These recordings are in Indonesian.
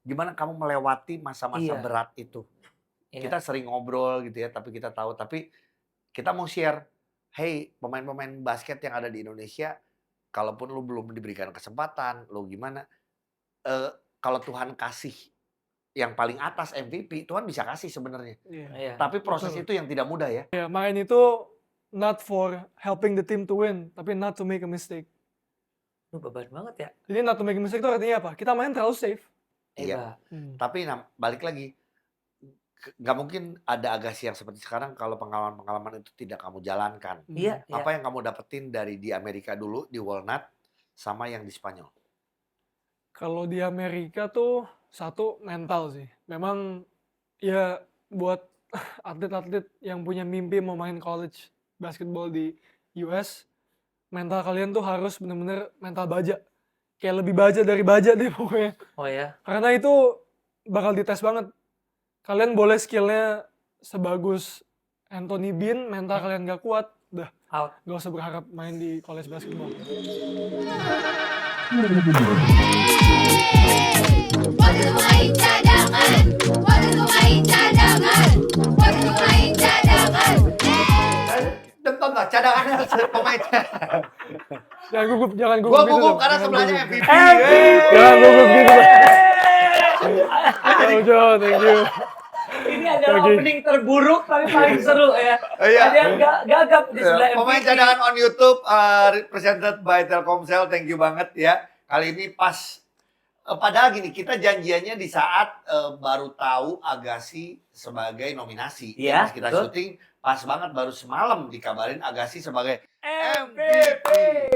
gimana kamu melewati masa-masa Iya, berat itu? iya. Kita sering ngobrol gitu ya, tapi kita tahu, tapi kita mau share, "Hey, pemain-pemain basket yang ada di Indonesia, kalaupun lu belum diberikan kesempatan, lu gimana, eee, kalau Tuhan kasih yang paling atas MVP, Tuhan bisa kasih sebenarnya. Iya, Iya. Tapi proses betul. itu yang tidak mudah ya." Ya, main itu not for helping the team to win, tapi not to make a mistake. Beban banget ya. Jadi not to make a mistake itu artinya apa? Kita main terlalu safe. Iya. Iya. Tapi balik lagi, nggak mungkin ada Agassi yang seperti sekarang kalau pengalaman-pengalaman itu tidak kamu jalankan. Iya, iya. Apa yang kamu dapetin dari di Amerika dulu, di Walnut, sama yang di Spanyol? Kalau di Amerika tuh satu mental sih. Memang ya buat atlet-atlet yang punya mimpi mau main college basketball di US, mental kalian tuh harus bener-bener mental baja. Kayak lebih baja dari baja deh pokoknya. Oh ya? Karena itu bakal dites banget. Kalian boleh skillnya sebagus Anthony Bean, mental kalian gak kuat, udah Out. gak usah berharap main di college basketball. Waktu main cadangan, waktu main cadangan, waktu main cadangan. Nonton lah cadangannya pemain. Jangan gugup Gua gitu gugup dong. karena Jangan sebelahnya gugup. MVP. Jangan gugup gitu. Oh, Joe, thank you. Ini adalah Lagi. opening terburuk tapi paling seru ya. Iya. Ada yang gagap di sebelah Pemain MVP. cadangan on YouTube, represented by Telkomsel, thank you banget ya. Kali ini pas, padahal gini, kita janjiannya di saat baru tahu Agassi sebagai nominasi. Iya, Pas kita betul. syuting, pas banget baru semalam dikabarin Agassi sebagai MVP.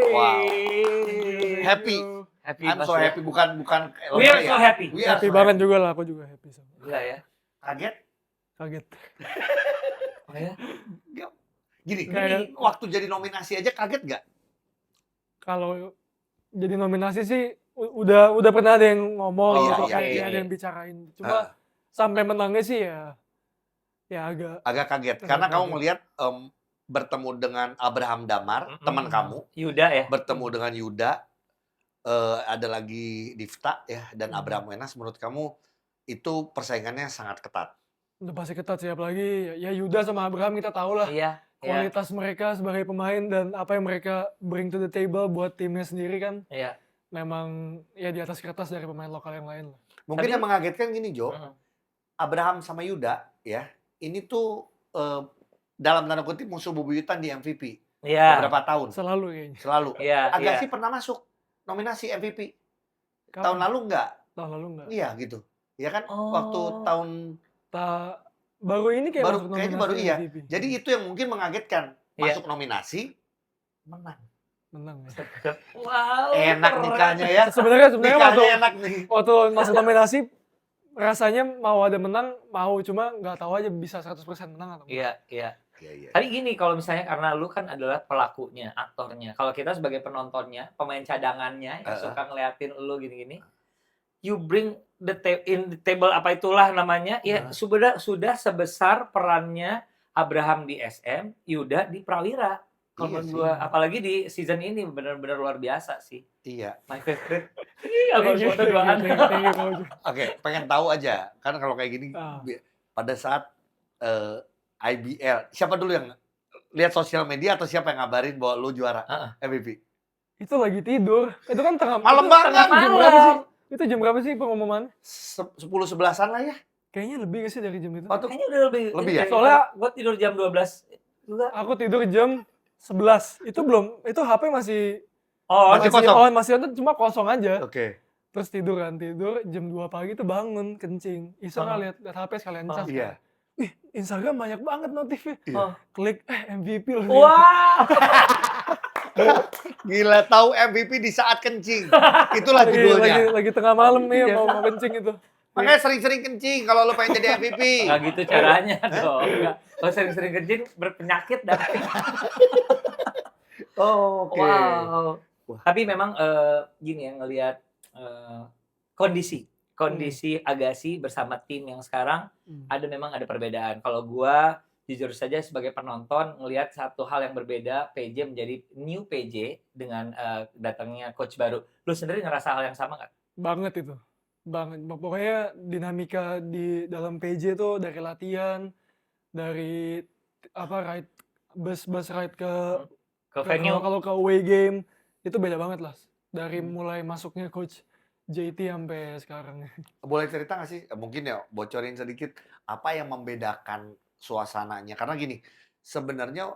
Wow. Happy. Happy I'm so pasti ya. happy, bukan We are so happy. We are Happy so banget happy. juga lah, aku juga happy sama. Gila ya. Kaget? Kaget. Oh ya. Gini, Kayak- waktu jadi nominasi aja kaget nggak? Kalau jadi nominasi sih udah pernah ada yang ngomong Oh, gitu, iya, kayak iya, ada iya. yang bicarain. Cuma sampai menangnya sih ya agak Agak kaget, Agak karena kamu kaget. melihat bertemu dengan Abraham Damar, teman kamu, Yuda ya. bertemu dengan Yuda, ada lagi Difta ya, dan Abraham Wenas. Menurut kamu itu persaingannya sangat ketat. udah pasti ketat sih, apalagi ya Yuda sama Abraham kita tahu lah Iya. Iya. kualitas mereka sebagai pemain dan apa yang mereka bring to the table buat timnya sendiri kan Iya. memang ya di atas kertas dari pemain lokal yang lain lah. Mungkin Tapi- yang mengagetkan gini, Jo, Mm. Abraham sama Yuda ya, ini tuh dalam tanda kutip musuh bebuyutan di MVP Iya. beberapa tahun, Selalu kayaknya. selalu. Iya. Agassi Iya. pernah masuk nominasi MVP. Kapan? Tahun lalu enggak? Tahun lalu enggak. Iya gitu. Ya kan? Oh. Waktu tahun Baru ini kayak masuk kayaknya nominasi baru iya. MVP. Jadi itu yang mungkin mengagetkan. Iya. Masuk nominasi, menang. menang ya. Wow. Enak keren. nikahnya ya. Sebenarnya Nikahnya enak nih. waktu masuk nominasi rasanya mau ada menang, mau cuma nggak tahu aja bisa 100% menang atau enggak. Iya, iya. Iya, iya. Tapi gini, kalau misalnya karena lu kan adalah pelakunya, aktornya. Kalau kita sebagai penontonnya, pemain cadangannya yang suka ngeliatin lu gini-gini, you bring in the table apa itulah namanya, ya sudah sebesar perannya Abraham di SM, Yuda di Prawira. Kalau Iya menurut sih. gua, apalagi di season ini benar-benar luar biasa sih. Iya. My favorite. Iya, Thank you, foto duaan. thank you, Coach. Oke, pengen tahu aja. Kan kalau kayak gini, Ah. pada saat IBL, siapa dulu yang lihat sosial media atau siapa yang ngabarin bahwa lu juara MVP? Itu lagi tidur. Itu kan tengah Malam itu banget. jam Malam. berapa sih? Itu jam berapa sih pengumuman? 10-11an lah ya. Kayaknya lebih gak sih dari jam itu? Waktu Kayaknya udah lebih. Lebih ya? Soalnya- gua tidur jam 12. Juga. Aku tidur jam 11. Itu belum, itu HP masih Oh, Masih kosong? masih on, cuma kosong aja. Oke. Terus tidur jam 2 pagi tuh bangun kencing. Iseng lah lihat HP sekalian cas. Iya. Wih, Instagram banyak banget notifnya. Iya. Klik MVP loh. wow. Gila, tahu MVP di saat kencing. Itulah judulnya. Lagi tengah malam nih mau kencing itu. Makanya sering-sering kencing kalau lu pengen jadi MVP. Nggak gitu caranya dong. Nggak. Kalau sering-sering kencing berpenyakit dah. Oh, oke. Wow. Wah. Tapi memang gini ya, ngelihat kondisi Agassi bersama tim yang sekarang memang ada perbedaan. Kalau gua jujur saja sebagai penonton ngelihat satu hal yang berbeda, PJ menjadi new PJ dengan datangnya coach baru. Lu sendiri ngerasa hal yang sama nggak? Banget itu. banget. Pokoknya dinamika di dalam PJ tuh dari latihan, dari ride bus ride Ke venue. kalau ke away game itu beda banget lah. Dari mulai masuknya coach JT sampai sekarang. Boleh cerita nggak sih? Mungkin ya bocorin sedikit apa yang membedakan suasananya? Karena gini, sebenarnya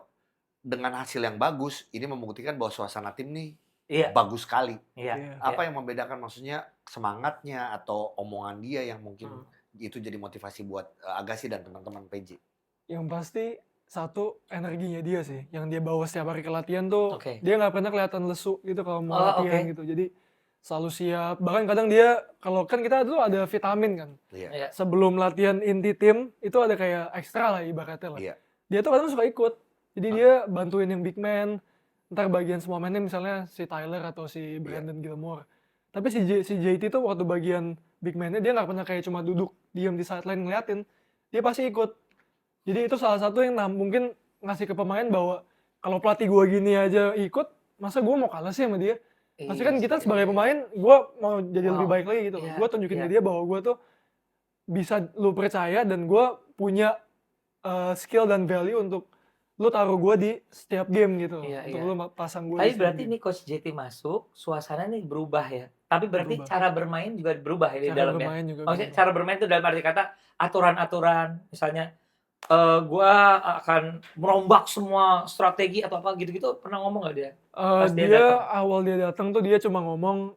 dengan hasil yang bagus, ini membuktikan bahwa suasana tim nih Iya, bagus sekali. iya. Iya. Apa yang membedakan maksudnya semangatnya atau omongan dia yang mungkin itu jadi motivasi buat Agassi dan teman-teman PJ? Yang pasti satu energinya dia sih, yang dia bawa setiap hari ke latihan tuh Oke. dia nggak pernah kelihatan lesu gitu kalau mau Oh, latihan oke. gitu. Jadi selalu siap. Bahkan kadang dia kalau kan kita tuh ada vitamin kan. Iya. Iya. Sebelum latihan inti tim itu ada kayak ekstra lah ibaratnya lah. Iya. Dia tuh kadang suka ikut. Jadi dia bantuin yang big man. Ntar bagian semua mainnya misalnya si Tyler atau si Brandon Gilmore. Tapi si JT tuh waktu bagian big man-nya dia nggak pernah kayak cuma duduk diam di sideline ngeliatin. Dia pasti ikut. Jadi itu salah satu yang mungkin ngasih ke pemain bahwa kalau pelatih gua gini aja ikut, masa gua mau kalah sih sama dia? Pasti kan kita sebagai pemain, gua mau jadi lebih baik lagi gitu. Iya, Gua tunjukin iya. ke dia bahwa gua tuh bisa lu percaya dan gua punya skill dan value untuk lu taruh gua di setiap game gitu. Iya, Untuk iya. lu pasang gua Tapi di setiap berarti game. ini Coach JT masuk, suasana nih berubah ya. Tapi berarti Berubah. cara bermain juga berubah ya di Cara dalamnya. bermain juga Maksudnya berubah. cara bermain itu dalam arti kata aturan-aturan, misalnya gua akan merombak semua strategi atau apa gitu-gitu, pernah ngomong nggak dia? Pas dia Dia datang. awal dia datang tuh dia cuma ngomong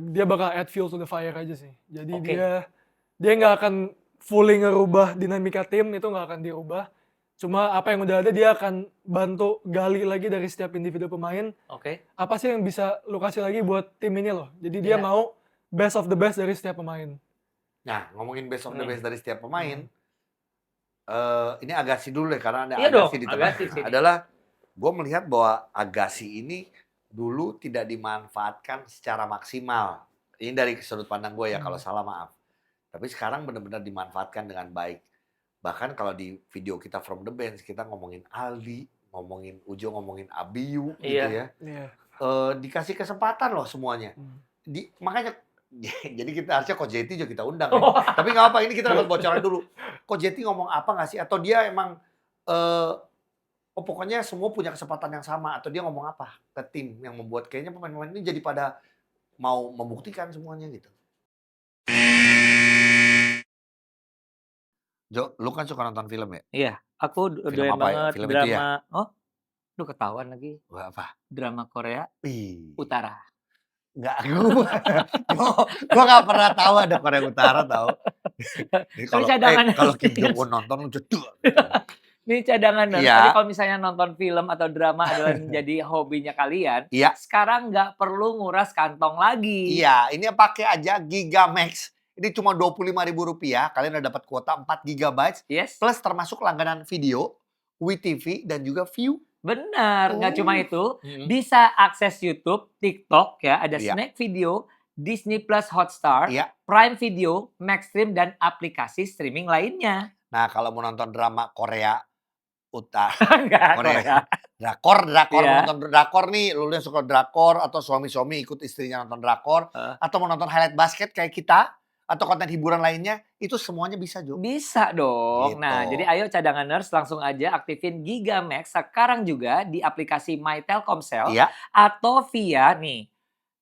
dia bakal add fuel to the fire aja sih. Jadi Oke. dia nggak akan fully ngerubah dinamika tim, itu nggak akan dirubah. Cuma apa yang udah ada dia akan bantu gali lagi dari setiap individu pemain. Oke. Apa sih yang bisa lu kasih lagi buat tim ini loh. Jadi dia Iya. mau best of the best dari setiap pemain. Nah, ngomongin best of the Nih. best dari setiap pemain, ini Agassi dulu deh karena ada Iya dong, Agassi di tengah. Agassi sini. Adalah gue melihat bahwa Agassi ini dulu tidak dimanfaatkan secara maksimal. Ini dari sudut pandang gue ya, kalau salah maaf. Tapi sekarang benar-benar dimanfaatkan dengan baik. Bahkan kalau di video kita from the bench, kita ngomongin Aldi, ngomongin Ujo, ngomongin Abiyu gitu Iya. ya. Iya. Dikasih kesempatan loh semuanya. Makanya jadi kita harusnya Coach JT juga kita undang ya. Oh. Tapi nggak apa, ini kita dapat bocoran dulu. Coach JT ngomong apa nggak sih? Atau dia emang pokoknya semua punya kesempatan yang sama, atau dia ngomong apa ke tim yang membuat kayaknya pemain-pemain ini jadi pada mau membuktikan semuanya gitu. Jo, lu kan suka nonton film ya? Iya, aku Film doyan apa ya? banget Film itu ya? drama. Oh, lu ketahuan lagi. Wah, apa? Drama Korea Wih. Utara. Enggak, gua nggak pernah tahu ada Korea Utara tahu. Tapi cadangan Kalau Kim Stevens. Jong Un nonton lu jeduk. Ini cadangan dan Iya. tadi kalau misalnya nonton film atau drama adalah menjadi hobinya kalian, Iya. sekarang nggak perlu nguras kantong lagi. Iya, ini pakai aja Gigamax. Ini cuma Rp25.000, kalian udah dapat kuota 4 GB Yes, plus termasuk langganan video, WeTV dan juga View. benar. Nggak cuma itu, Mm-mm. bisa akses YouTube, TikTok ya, ada Iya. Snack Video, Disney Plus Hotstar, Iya. Prime Video, Maxstream dan aplikasi streaming lainnya. Nah, kalau mau nonton drama Korea Utara, Enggak, Korea. Korea. drakor, Iya. mau nonton drakor nih, lu yang suka drakor atau suami-suami ikut istrinya nonton drakor, atau mau nonton highlight basket kayak kita, atau konten hiburan lainnya, itu semuanya bisa, Jo. Bisa dong. Gitu. Nah, jadi ayo cadanganers langsung aja aktifin Gigamax sekarang juga di aplikasi My Telkomsel Iya. atau via nih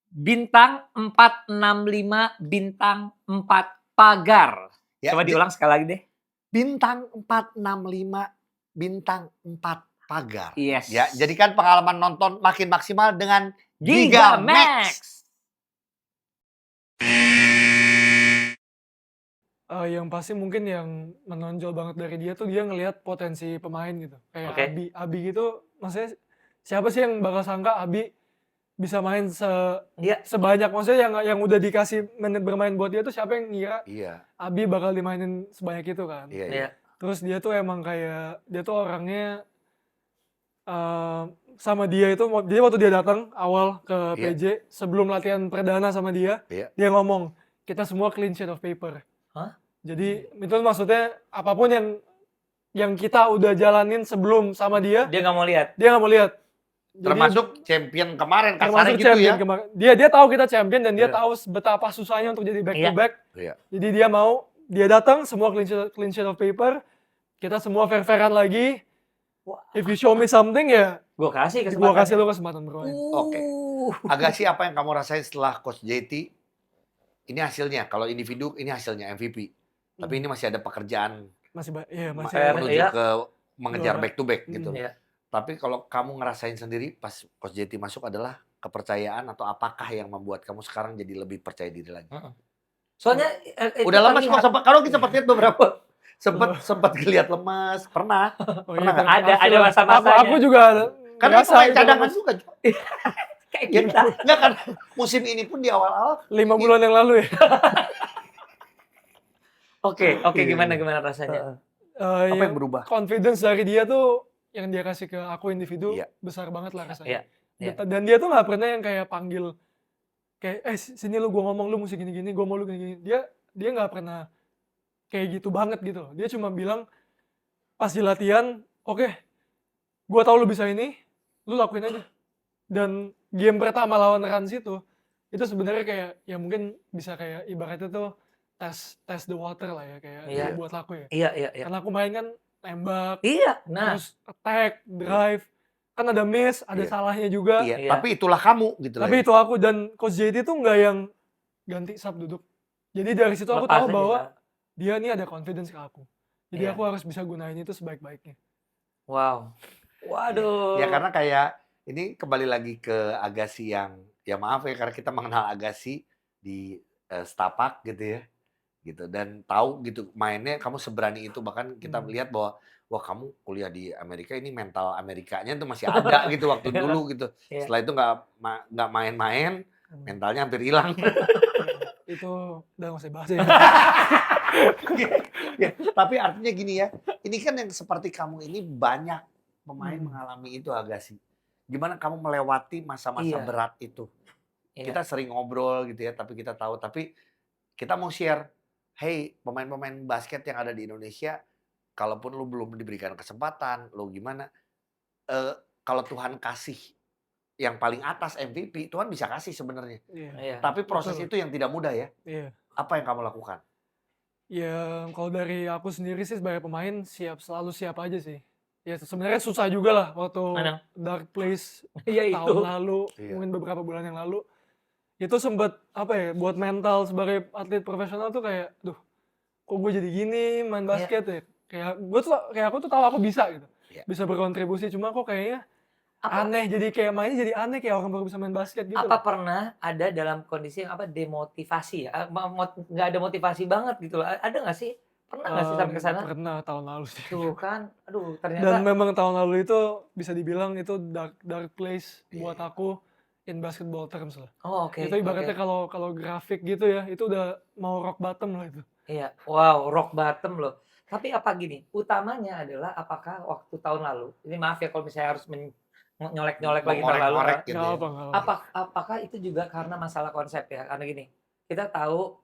bintang 465 bintang 4 pagar. Ya, Coba diulang sekali lagi deh. Bintang 465 bintang 4 pagar. Yes. Ya, jadikan pengalaman nonton makin maksimal dengan Gigamax. Yang pasti mungkin yang menonjol banget dari dia tuh dia ngelihat potensi pemain gitu. Kayak Oke. Abi gitu, maksudnya siapa sih yang bakal sangka Abi bisa main Iya. sebanyak, maksudnya yang udah dikasih menit bermain buat dia tuh siapa yang ngira Iya, Abi bakal dimainin sebanyak itu kan. iya, iya. Iya. Terus dia tuh emang kayak, dia tuh orangnya sama dia itu, jadi waktu dia datang awal ke Iya. PJ, sebelum latihan perdana sama dia, Iya. dia ngomong, kita semua clean sheet of paper. Hah? Jadi itu maksudnya apapun yang kita udah jalanin sebelum sama dia Dia nggak mau lihat. nggak mau lihat. Termasuk champion kemarin kasarnya termasuk gitu champion ya. kemarin. Dia tahu kita champion dan dia Iya. tahu betapa susahnya untuk jadi back to Iya. back. Iya. Jadi dia datang semua clean sheet of paper. Kita semua fair-fairan lagi. Wah. If you show me something ya Gue kasih gua kesempatan. kasih lu kesempatan bermain. Oke. Agassi, apa yang kamu rasain setelah Coach JT? Ini hasilnya. Kalau individu ini hasilnya MVP. Tapi ini masih ada pekerjaan Masih menuju Iya. ke mengejar Luar. back to back gitu. Iya. Tapi kalau kamu ngerasain sendiri pas Coach JT masuk adalah kepercayaan atau apakah yang membuat kamu sekarang jadi lebih percaya diri lagi? Soalnya Udah lama sih terlihat. kalau kita sempat lihat beberapa sempat kelihat lemas, pernah. Oh, Pernah iya, nggak? Ada masa-masanya. Aku juga Karena ngerasa pemain itu cadangan lemas. juga. Kayak Ya, kita. enggak kan musim ini pun di awal-awal 5 bulan yang lalu ya. Oke, Iya. gimana rasanya? apa Yang yang berubah? confidence dari dia tuh yang dia kasih ke aku individu Iya. besar banget lah rasanya. Iya, iya. Dan dia tuh nggak pernah yang kayak panggil kayak sini lu gua ngomong lu mesti gini-gini, gua mau lu gini-gini. Dia nggak pernah kayak gitu banget gitu loh. Dia cuma bilang pas di latihan, oke, gua tahu lu bisa ini, lu lakuin aja. Dan game pertama lawan Rans itu sebenarnya kayak ya mungkin bisa kayak ibaratnya tuh test the water lah ya kayak Iya. buat aku ya. Iya. Karena aku main kan tembak, Iya, nah. terus attack, drive, kan ada miss, ada Iya. salahnya juga. Iya, Iya. tapi itulah kamu gitu Tapi lah. itu aku dan Coach JT tuh nggak yang ganti sub duduk. Jadi dari situ aku Lepas tahu aja. bahwa dia nih ada confidence ke aku. Jadi Iya. aku harus bisa gunain itu sebaik-baiknya. Wow. Waduh. Ya karena kayak ini kembali lagi ke Agassi yang ya maaf ya karena kita mengenal Agassi di Stapak gitu ya. Gitu dan tahu gitu mainnya kamu seberani itu bahkan kita melihat bahwa wah kamu kuliah di Amerika ini mental Amerikanya tuh masih ada gitu waktu dulu gitu. Iya. Setelah itu nggak main-main, mentalnya hampir hilang. Itu udah nggak usah bahas ya. Ya, tapi artinya gini ya, ini kan yang seperti kamu ini banyak pemain mengalami itu Agassi. Gimana kamu melewati masa-masa Iya. berat itu? Iya. Kita sering ngobrol gitu ya, tapi kita tahu. Tapi kita mau share, hey pemain-pemain basket yang ada di Indonesia, kalaupun lu belum diberikan kesempatan, lu gimana? Kalau Tuhan kasih yang paling atas MVP, Tuhan bisa kasih sebenarnya. Iya. Iya. Tapi proses Betul. itu yang tidak mudah ya. Iya. Apa yang kamu lakukan? Ya kalau dari aku sendiri sih sebagai pemain selalu siap aja sih. Ya sebenarnya susah juga lah waktu Mana? Dark Place Iya itu. tahun lalu, Iya. mungkin beberapa bulan yang lalu. Itu sempat apa ya, buat mental sebagai atlet profesional tuh kayak, duh, kok gue jadi gini main basket ya. Kayak aku tuh tahu aku bisa gitu. Iya. Bisa berkontribusi, cuma kok kayaknya aneh, jadi kayak mainnya jadi aneh kayak orang baru bisa main basket gitu. Apa pernah ada dalam kondisi yang demotivasi ya? Nggak ada motivasi banget gitu loh. Ada nggak sih? Pernah nggak sih sampai ke sana? Pernah tahun lalu sih. Tuh kan, aduh ternyata. Dan memang tahun lalu itu bisa dibilang itu dark place Iya. buat aku in basketball terms lah. Oh oke. Itu ibaratnya oke. kalau grafik gitu ya, itu udah mau rock bottom lah itu. Iya, wow, rock bottom loh. Tapi apa gini, utamanya adalah apakah waktu tahun lalu, ini maaf ya kalau misalnya harus nyolek-nyolek lagi tahun lalu. Mengorek-ngorek gitu Nggak ya. apa. Apakah itu juga karena masalah konsep ya? Karena gini, kita tahu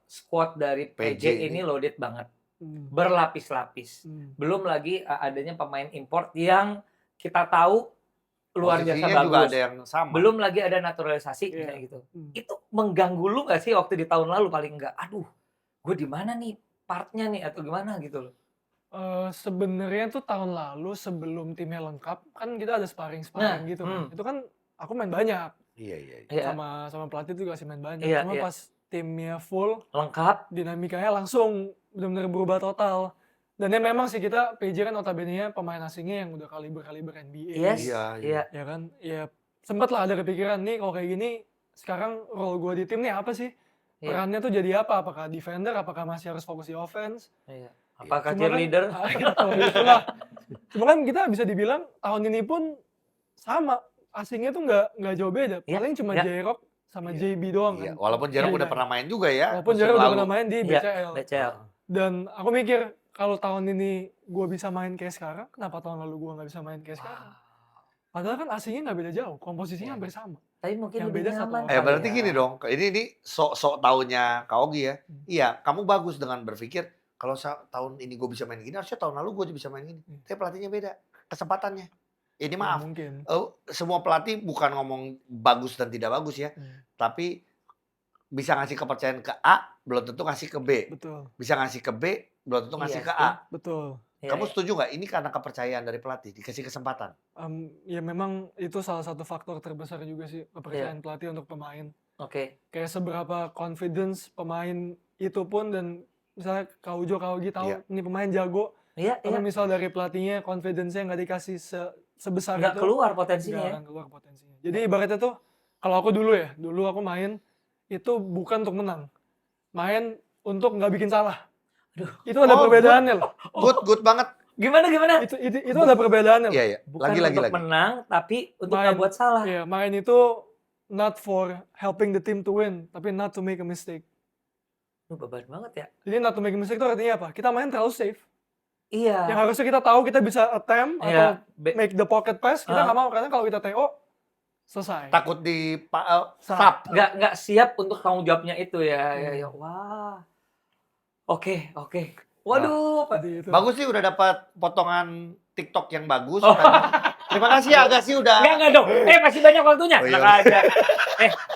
squad dari PJ PJ ini ini. loaded banget, Hmm. berlapis-lapis. Hmm. Belum lagi adanya pemain import yang kita tahu luar biasa Posisinya juga bagus. ada yang sama. Belum lagi ada naturalisasi Iya. kayak gitu. Hmm. Itu mengganggu lu nggak sih waktu di tahun lalu paling enggak? Aduh, gue di mana nih partnya nih atau gimana gitu loh. Sebenarnya tuh tahun lalu sebelum timnya lengkap kan kita ada sparring gitu kan. Itu kan aku main banyak Iya, iya. Iya, sama pelatih tuh kasih main banyak. Iya, Cuma iya. pas timnya full, lengkap. dinamikanya langsung benar-benar berubah total. Dan ya memang sih kita PJ kan notabene pemain asingnya yang udah kaliber NBA. Yes. Iya, Iya. Ya kan, ya sempet lah ada kepikiran nih kalau kayak gini sekarang role gue di tim nih apa sih? Iya. Perannya tuh jadi apa? Apakah defender? Apakah masih harus fokus di offense? Iya. Apakah Cuma kan- cheerleader? Itulah. Cuma kan kita bisa dibilang tahun ini pun sama, asingnya tuh nggak jauh beda. Iya, Paling cuma iya. J-Rock sama Iya. JB doang Iya, kan. walaupun Jerome Iya, udah pernah main juga ya. Walaupun musim Jared udah lalu. pernah main di Iya, BCL. BCL. Dan aku mikir kalau tahun ini gue bisa main kayak sekarang, kenapa tahun lalu gue nggak bisa main kayak sekarang? Padahal kan asingnya nggak beda jauh, komposisinya Iya. hampir sama. Tapi mungkin Yang lebih beda satu nyaman. orang. kali Berarti ya. gini dong. Ini sok taunya Kak Ogi ya. Iya, kamu bagus dengan berpikir kalau tahun ini gue bisa main gini, harusnya tahun lalu gue bisa main gini. Tapi pelatihnya beda, kesempatannya. Ini nggak maaf, mungkin. semua pelatih bukan ngomong bagus dan tidak bagus ya, tapi bisa ngasih kepercayaan ke A, belum tentu ngasih ke B. Betul, Bisa ngasih ke B, belum tentu ngasih Iya ke sih. A. betul. Iya, Kamu iya. setuju nggak? Ini karena kepercayaan dari pelatih, dikasih kesempatan. Ya memang itu salah satu faktor terbesar juga sih, kepercayaan pelatih untuk pemain. Oke. Kayak seberapa confidence pemain itu pun, dan misalnya Kak Ujo, Kak Ogi tahu Iya. ini pemain jago, Iya, tapi iya. misal dari pelatihnya confidence-nya nggak dikasih sebesar Nggak itu, keluar nggak potensinya ya. akan keluar potensinya. Jadi ibaratnya tuh, kalau aku dulu aku main itu bukan untuk menang, main untuk nggak bikin salah. Aduh. Itu ada Oh, perbedaannya loh. Good banget. Gimana? Itu ada perbedaannya loh. Iya, iya. Bukan Lagi. untuk menang, tapi untuk nggak Main, buat salah. iya, main itu not for helping the team to win, tapi not to make a mistake. Beban banget ya. Jadi not to make a mistake itu artinya apa? Kita main terlalu safe. Yang Iya. harusnya kita tahu kita bisa attempt Iya. atau make the pocket pass, kita Ah. nggak mau, karena kalau kita TO selesai. Takut di Sap. sap. Nggak siap untuk tanggung jawabnya itu ya. Hmm. Ya. Wah. Oke. Waduh. Jadi itu. Bagus sih udah dapat potongan TikTok yang bagus. Oh. Terima kasih ya Agassi udah. Enggak dong. Masih banyak waktunya. Oh, iya. Enak aja.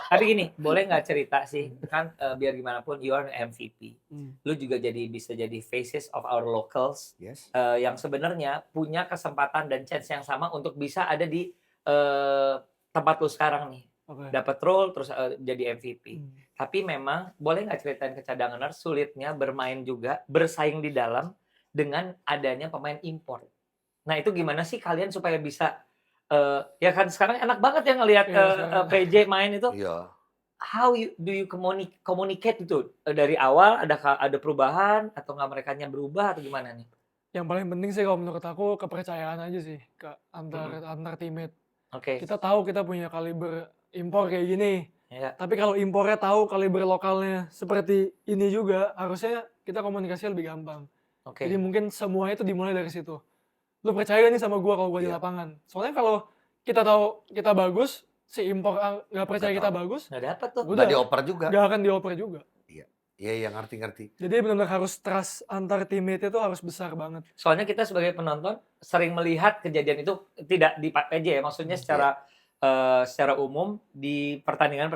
Tapi gini, boleh nggak cerita sih? Kan biar gimana pun, you are an MVP. Lu juga bisa jadi faces of our locals. Yes. Yang sebenarnya punya kesempatan dan chance yang sama untuk bisa ada di tempat lu sekarang nih. Oke. Dapat role terus jadi MVP. Hmm. Tapi memang boleh nggak ceritain ke cadanganers sulitnya bermain juga, bersaing di dalam dengan adanya pemain impor. Nah itu gimana sih kalian supaya bisa, ya kan sekarang enak banget ya ngelihat Iya, sekarang. PJ main itu. Iya. How do you communicate itu? Dari awal ada perubahan atau nggak merekanya berubah atau gimana nih? Yang paling penting sih kalau menurut aku kepercayaan aja sih antar teammate. Oke. Kita tahu kita punya kaliber impor kayak gini. Ya. Tapi kalau impornya tahu kaliber lokalnya seperti ini juga, harusnya kita komunikasi lebih gampang. Oke. Jadi mungkin semua itu dimulai dari situ. Lu percaya gak nih sama gua kalau gua di Iya. lapangan? Soalnya kalau kita tahu kita bagus, si impor nggak percaya Nggak kita tahu. bagus, Nggak dapat tuh. udah Udah dioper juga. nggak akan dioper juga. Iya, ngerti. Jadi benar-benar harus trust antar teammate itu harus besar banget. Soalnya kita sebagai penonton sering melihat kejadian itu tidak di PJ ya, maksudnya secara umum di pertandingan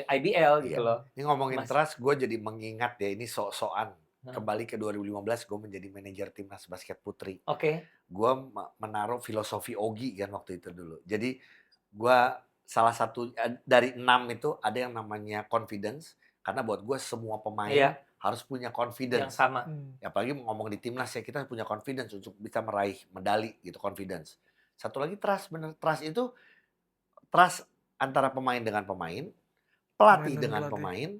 IBL gitu Iya. loh. Ini ngomongin Mas. trust, gue jadi mengingat ya ini sok-sokan. Nah. Kembali ke 2015, gue menjadi manajer timnas basket putri. Oke. Gue menaruh filosofi Ogi kan waktu itu dulu. Jadi gue salah satu dari 6 itu ada yang namanya confidence. Karena buat gue semua pemain Iya. harus punya Yang confidence. sama. Ya, apalagi ngomong di timnas ya, kita punya confidence untuk bisa meraih medali gitu, confidence. Satu lagi trust, bener. Trust itu trust antara pemain dengan pemain, pelatih Pemain dan dengan pelatih. pemain,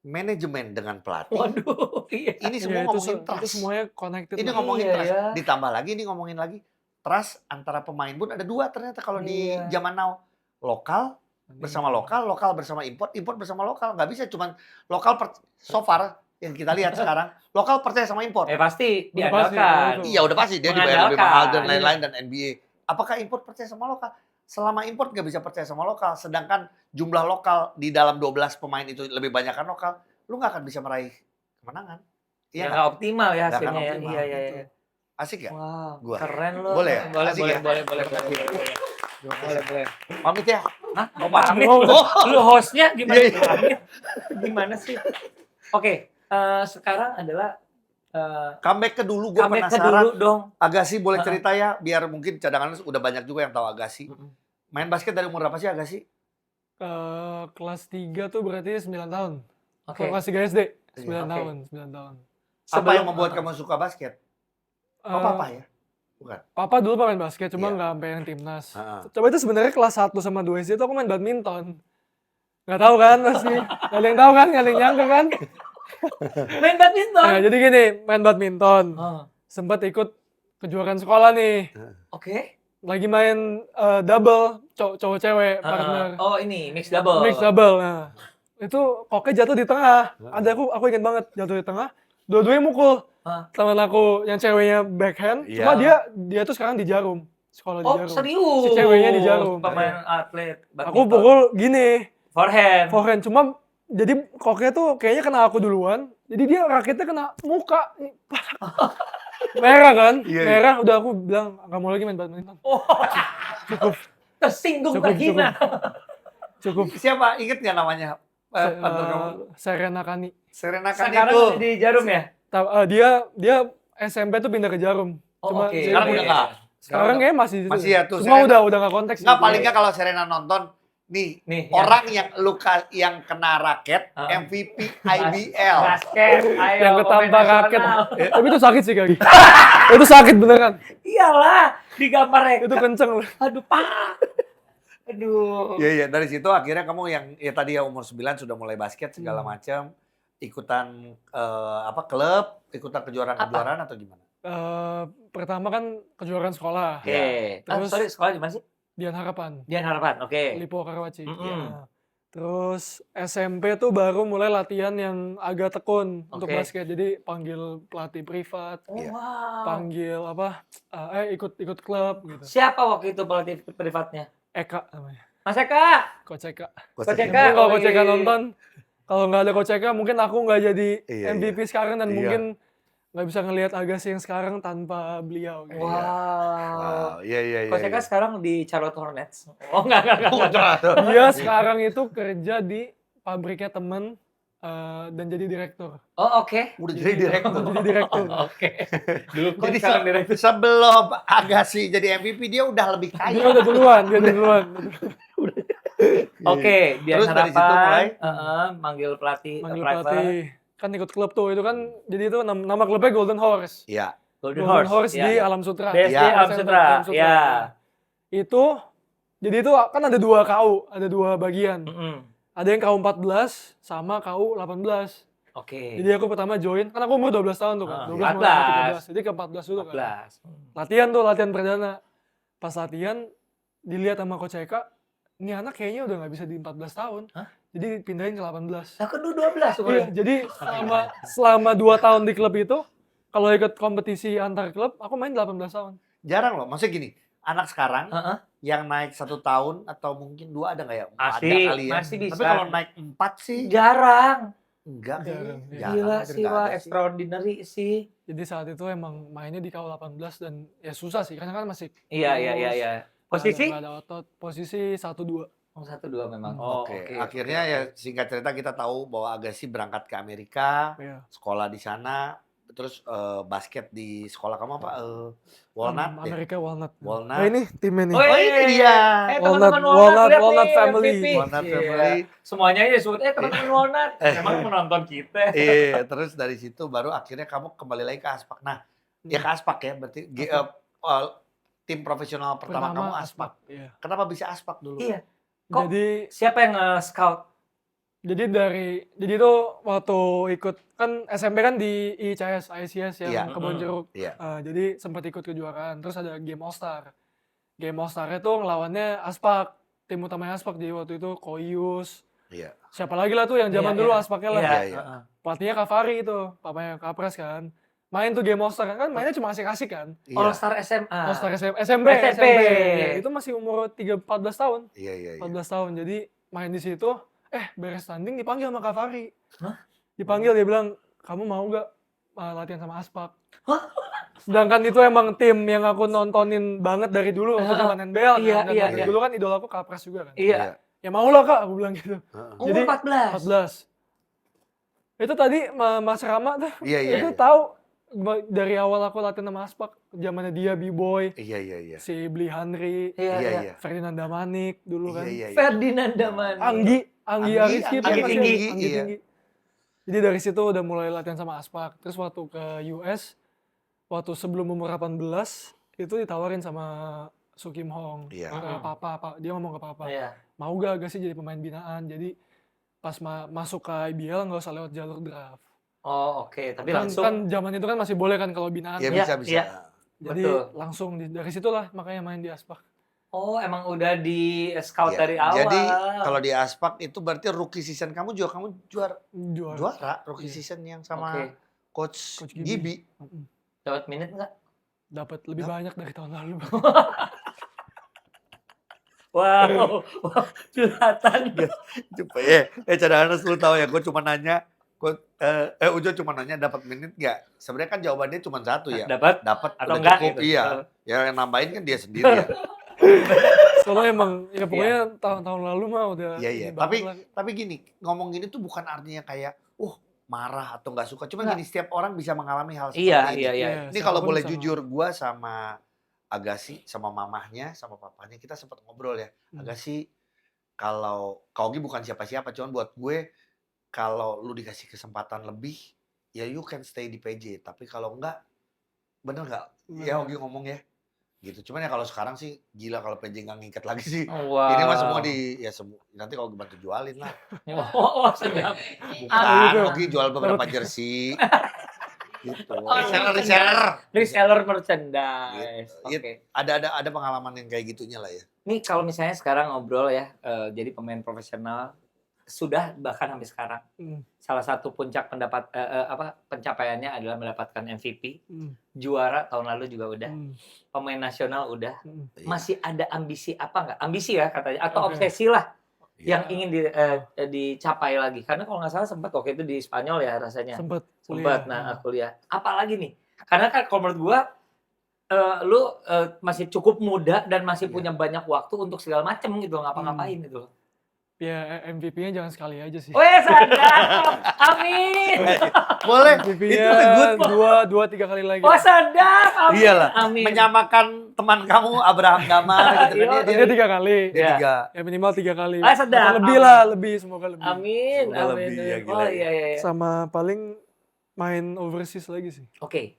manajemen dengan pelatih. Waduh, iya. Ini Iya, semua itu ngomongin itu trust. semuanya connected. Ini lah. ngomongin Iya, trust. ya. Ditambah lagi ini ngomongin lagi trust antara pemain pun ada 2 ternyata kalau di Iya. zaman now. Lokal bersama lokal, lokal bersama import, import bersama lokal. Nggak bisa cuman lokal so far yang kita lihat sekarang, lokal percaya sama import. Pasti Udah pasti, diandalkan. betul. Iya udah pasti dia dibayar lebih Mengandalkan, mahal dan iya. lain-lain dan NBA. Apakah import percaya sama lokal? Selama import nggak bisa percaya sama lokal, sedangkan jumlah lokal di dalam 12 pemain itu lebih banyak kan lokal, lu nggak akan bisa meraih kemenangan. Ya Iya nggak optimal ya Nggak akan hasilnya ya. optimal, Iya. gitu. Asik ya? Wow, Gua. keren loh. Boleh ya? Boleh. Asik ya? Boleh. Pamit ya. Hah? Oh, Pamit? oh. Lu hostnya gimana? Iya, iya. Pamit? Gimana sih? Oke, sekarang adalah Comeback ke dulu, gue comeback ke penasaran. dulu dong. Agassi boleh cerita ya, biar mungkin cadangan udah banyak juga yang tahu Agassi. Mm-mm. Main basket dari umur berapa sih Agassi? Kelas 3 tuh berarti 9 tahun. Oke. Kalau kelas 3 SD, 9 Oke. tahun, 9 tahun. Apa Sebelum- yang membuat kamu suka basket? Oh, Eh, papa ya? Bukan. Papa dulu pemain basket, cuma Iya. nggak sampai yang timnas. Heeh. Coba itu sebenarnya kelas 1 sama 2 SD itu aku main badminton. Nggak tahu kan pasti. Nggak ada yang tahu kan, nggak ada yang nyangka kan. Main badminton. Nah, jadi gini, main badminton. Oh, Sempat ikut kejuaraan sekolah nih. Oke. Lagi main double, cowok cewek, partner. Oh ini mix double. Mix double. Nah, itu koknya jatuh di tengah. Ada aku ingat banget jatuh di tengah. Dua-duanya mukul. Teman aku yang ceweknya backhand, Iya. cuma dia tuh sekarang di Jarum. Sekolah di Oh Jarum. serius? Si ceweknya di Jarum. Pemain atlet. Aku badminton. pukul gini, Forehand. cuma jadi koknya tuh kayaknya kena aku duluan. Jadi dia raketnya kena muka. Merah kan? Iya, iya. Merah udah aku bilang nggak mau lagi main badminton. Oh, Cukup, tersinggung, cukup, terhina. cukup. Siapa? Ingat nggak namanya? Partner kamu? Serena Kani. Serena kan Sekarang itu. masih di Jarum ya? Dia SMP tuh pindah ke Jarum. Oh, Cuma oke. jadi- Sekarang udah nggak. Sekarang udah- kayaknya masih di situ. Masih ya tuh, Cuma Serena. udah nggak konteks sih. Nggak, paling nggak kalau Serena nonton nih, Nih, orang yang yang kena raket Heeh. MVP IBL. Basket, ayo. yang pemain ketampar raket. nasional. Tapi itu sakit sih kaki. Itu sakit beneran. Iyalah, digambar Itu kenceng loh. Aduh, Pak. Aduh. Iya, iya, dari situ akhirnya kamu yang ya tadi ya umur 9 sudah mulai basket segala macam, ikutan klub, ikutan kejuaraan-kejuaraan atau gimana? Pertama kan kejuaraan sekolah. Oke. Terus- Sorry, sekolah di mana sih? Dian Harapan. Dian Harapan. Oke. Lipo Karawaci. Mm-mm. Ya. Terus SMP tuh baru mulai latihan yang agak tekun untuk Oke. basket. Jadi panggil pelatih privat, Oh, Iya. wow. panggil ikut klub gitu. Siapa waktu itu pelatih privatnya? Eka namanya. Mas Eka. Coach Eka. Coach Coach Eka. Mungkin kalau oh Coach Eka iya. nonton, kalau nggak ada Coach Eka mungkin aku nggak jadi Iya, MVP sekarang dan Iya. mungkin nggak bisa ngelihat Agassi yang sekarang tanpa beliau. Gitu. Wow. Wow, iya. Coach Eka sekarang di Charlotte Hornets. Oh, enggak. Dia sekarang itu kerja di pabriknya temen dan jadi direktur. Oh, oke. Udah jadi direktur. Jadi direktur. Oke. Dulu kok Jadi sekarang direktur. sebelum Agassi jadi MVP dia udah lebih Dia kaya. udah duluan, dia udah duluan. Oke, Dian Terus dari situ Harapan. mulai? Manggil pelatih Manggil private. pelatih. Kan ikut klub tuh, itu kan jadi itu nama klubnya Golden Horse. Iya. Golden Golden Horse. Horse di ya. Alam Sutra. BSD Iya. Alam Sutra. Ya. Itu, jadi itu kan ada dua KU, ada dua bagian. Mm-mm. Ada yang KU 14 sama KU 18. Oke. Jadi aku pertama join, kan aku umur 12 tahun tuh kan. 12 mulai 14. 13. Jadi ke 14 dulu kan. 14. Latihan tuh, latihan perdana. Pas latihan, dilihat sama Coach Eka, ini anak kayaknya udah nggak bisa di 14 tahun. Hah? Jadi pindahin ke 18. Nah, kan lu 12 Iya, umurnya. jadi selama 2 tahun di klub itu, kalau ikut kompetisi antar klub, aku main 18 tahun. Jarang loh. Maksudnya gini, anak sekarang Heeh. yang naik 1 tahun atau mungkin 2 ada nggak ya? Masih, Ada kali ya. masih bisa. Tapi kalau naik 4 sih Jarang. enggak Jarang. kayaknya. Iya. Gila hampir sih, nggak wah, ada sih. extraordinary sih. Jadi saat itu emang mainnya di KU 18 dan ya susah sih, karena kan masih Iya. kurus, Posisi? nggak ada otot. Posisi 1-2. Oh, 1-2 memang. Oh, Oke, oke. akhirnya ya singkat cerita kita tahu bahwa Agassi berangkat ke Amerika, Iya. sekolah di sana, terus basket di sekolah kamu apa? Walnut deh. Amerika Walnut. Walnut. Nah ini timnya nih. Oh, Oh ini dia. teman-teman Walnut, Walnut, lihat Walnut nih, family. MVP. Walnut Iya. family. Semuanya aja disebut, teman-teman Walnut. Emang menonton kita. Iya, terus dari situ baru akhirnya kamu kembali lagi ke Aspak. Nah, ya ke Aspak ya, berarti tim profesional pertama kamu Aspak. Iya. Kenapa bisa Aspak dulu? Iya. Kok- Jadi Siapa yang nge-scout? jadi itu waktu ikut kan SMP kan di ICS yang Iya. Kebon Jeruk. Iya. Jadi sempat ikut kejuaraan. Terus ada Game All Star. Game All Star itu ngelawannya Aspak. Tim utamanya Aspak jadi waktu itu Koyus. Iya. Siapa lagi lah tuh yang zaman Iya, dulu iya. Aspaknya lah. Iya, iya. heeh. Pelatihnya Kavari itu, papanya Kapres kan. Main tuh Game All Star kan mainnya cuma asik-asik kan. All Iya. Star SMA. All Star SMP. Ya, itu masih umur 14 tahun. Iya. 14 tahun. Jadi main di situ, beres tanding dipanggil sama Kavari. Hah? Dipanggil dia bilang, "Kamu mau gak latihan sama Aspak?" Hah? Sedangkan itu emang tim yang aku nontonin banget dari dulu waktu zaman NBL kan. Iya, Dan iya, dari iya. dulu kan idolaku Kapres juga kan. Iya. Ya mau lah Kak, aku bilang gitu. Heeh. Umur Jadi, 14. 14. Itu tadi Mas Rama tuh, Iya. itu tahu dari awal aku latihan sama Aspak, zamannya dia B-Boy, Iya. si Bli Henry, Iya. Ferdinand Damanik dulu kan. Iya. Ferdinand Damani. Anggi Anggi, Ariski itu Anggi masih tinggi, Anggi iya. tinggi. Jadi dari situ udah mulai latihan sama Aspak. Terus waktu ke US, waktu sebelum umur 18, itu ditawarin sama Sukim Hong. Iya. Papa, dia ngomong ke Papa, Iya. mau gak sih jadi pemain binaan? Jadi pas masuk ke IBL nggak usah lewat jalur draft. Oh, oke. Tapi Kan, langsung. kan zaman itu kan masih boleh kan kalau binaan. Iya, Iya, bisa. iya. Jadi betul. langsung dari situlah makanya main di Aspak. Oh, emang udah di scout Iya. dari awal. Jadi kalau di Aspak itu berarti rookie season kamu juara Juara. rookie Iya. season yang sama Oke. coach Coach Gibi. Gibi. Mm-mm. Dapat menit nggak? Dapat lebih banyak dari tahun lalu. Wow, curhatan. Cadangan lu tahu ya, gue cuma nanya Ujo cuma nanya dapat menit nggak? Sebenarnya kan jawabannya cuma satu ya. Dapat Dapat atau udah enggak cukup. gitu. Iya. Ya yang nambahin kan dia sendiri ya. Soalnya emang ya pokoknya tahun-tahun lalu mah udah Iya, ini iya. banget lah. Tapi gini, ngomong gini tuh bukan artinya kayak, marah atau nggak suka. Cuma Nggak. gini, setiap orang bisa mengalami hal seperti Iya, ini. iya, iya. Ini kalau siapapun boleh bisa jujur, gua sama Agassi, sama mamahnya, sama papanya, kita sempat ngobrol ya. Hmm. Agassi, kalau Kaugi bukan siapa-siapa, cuman buat gue, kalau lu dikasih kesempatan lebih, ya you can stay di PJ. Tapi kalau enggak, bener nggak? Ya Bener. Ogi ngomong ya. Gitu. Cuman ya kalau sekarang sih gila kalau PJ nggak ngikat lagi sih. Wow. Ini mah semua nanti kalau bantu jualin lah. Sedap. Bukan, gitu. Ogi jual beberapa jersey. Gitu. Oh, Reseller. Reseller merchandise. Gitu. Oke. Ada pengalaman yang kayak gitunya lah ya. Nih kalau misalnya sekarang ngobrol ya, jadi pemain profesional sudah bahkan sampai sekarang Hmm. salah satu puncak pencapaiannya adalah mendapatkan MVP, Hmm. juara tahun lalu juga udah, Hmm. pemain nasional udah. Hmm. Masih ada ambisi apa nggak? Ambisi ya katanya atau Oke. obsesi lah yang Iya. ingin dicapai lagi. Karena kalau nggak salah sempat waktu itu di Spanyol ya rasanya. Sempat Sempat, kuliah. nah kuliah. Apalagi nih? Karena kan kalau menurut gua, lu masih cukup muda dan masih Iya. punya banyak waktu untuk segala macem gitu, ngapa-ngapain gitu. Ya MVP-nya jangan sekali aja sih. Weh, sadap! Amin! Boleh. MVP-nya Itu good. dua tiga kali lagi. Oh, sadap! Amin! Iyalah. Amin! Menyamakan teman kamu Abraham Damar gitu kan. Dia 3 kali. Iya. Tiga. Ya minimal 3 kali. Ah, sedap. Atau lebih Amin. lah, lebih semoga lebih. Amin! Semoga Amin! lebih, ya, gila, Oh ya. iya, iya, iya. Sama paling main overseas lagi sih. Oke.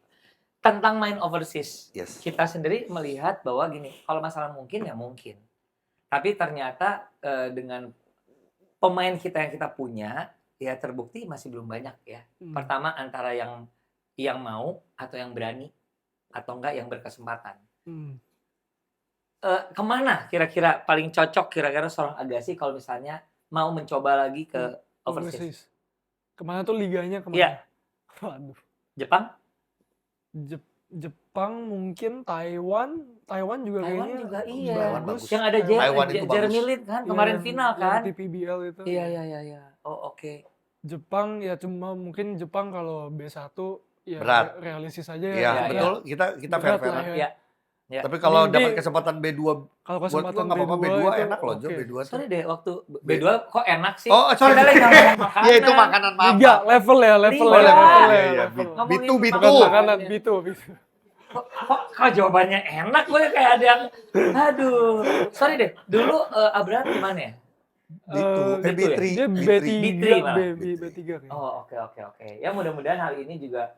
Tentang main overseas. Yes. Kita sendiri melihat bahwa gini, kalau masalah mungkin ya mungkin. Tapi ternyata dengan pemain kita yang kita punya, ya terbukti masih belum banyak ya. Hmm. Pertama antara yang mau atau yang berani atau enggak yang berkesempatan. Hmm. Kemana kira-kira paling cocok kira-kira seorang Agassi kalau misalnya mau mencoba lagi ke overseas? Kemana tuh liganya kemana? Iya. Waduh. Jepang? Jepang mungkin, Taiwan juga Taiwan kayaknya juga iya. Taiwan bagus. Yang ada Taiwan itu Jeremy bagus. Lin kan kemarin Yang- final yang kan? TPBL itu. Iya. Oh oke. Jepang ya cuma mungkin Jepang kalau B1 ya Berat. realistis aja ya. Iya, Iya, betul. Kita Berat fair-fair. lah ya. Iya. Ya. Tapi kalau Ini- dapat kesempatan B2 Kalau buat kesempatan lu nggak apa-apa, B2 itu enak loh, Jo, oke. B2 tuh. Sorry deh waktu B2 kok enak sih? Oh, sorry. Kita lagi ngomong makanan. Iya, itu makanan, maaf. Liga, level ya, level Liga. ya, level ya, Iya, level. Ngomongin Bitu, bitu. Bukan makanan. makanan, bitu. Kok kalau jawabannya enak gue kayak ada yang aduh. Sorry deh. Dulu Abraham di mana ya? Bitu, Eh, Bitu ya? B3. Dia B3. B3 malah. B3 kayaknya. Oh, oke. Ya mudah-mudahan hal ini juga